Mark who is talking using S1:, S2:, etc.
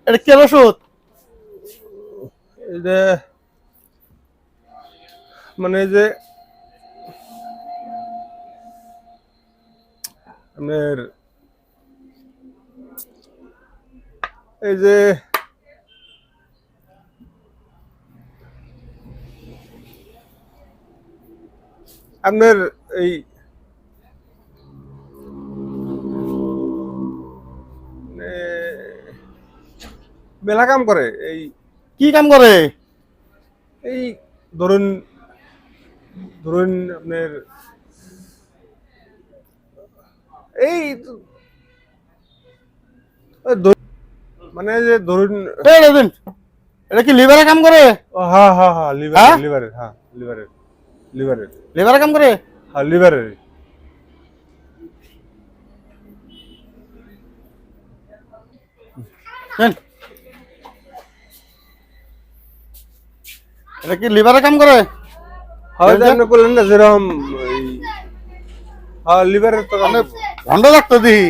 S1: এটা কি ওষুধ?
S2: এই যে মানে এই যে আপনার এই যে আপনার এই মানে মেলা কাম করে এই
S1: কি কাম করে?
S2: এই ধরুন ধরুন আপনার এই মানে যে ধরুন
S1: এই রবিন, এটা কি লিভারে কাম করে?
S2: হ্যাঁ হ্যাঁ হ্যাঁ
S1: হ্যাঁ?
S2: লিভারের হ্যাঁ লিভারের লিভারের
S1: লিভারে কাম করে?
S2: হ্যাঁ লিভারের
S1: নেন। এটা কি লিভারে কাম করে?
S2: হয় আপনি বললেন না যেরকম হ্যাঁ লিভারের তো
S1: ভণ্ড ডাক্তার দিই।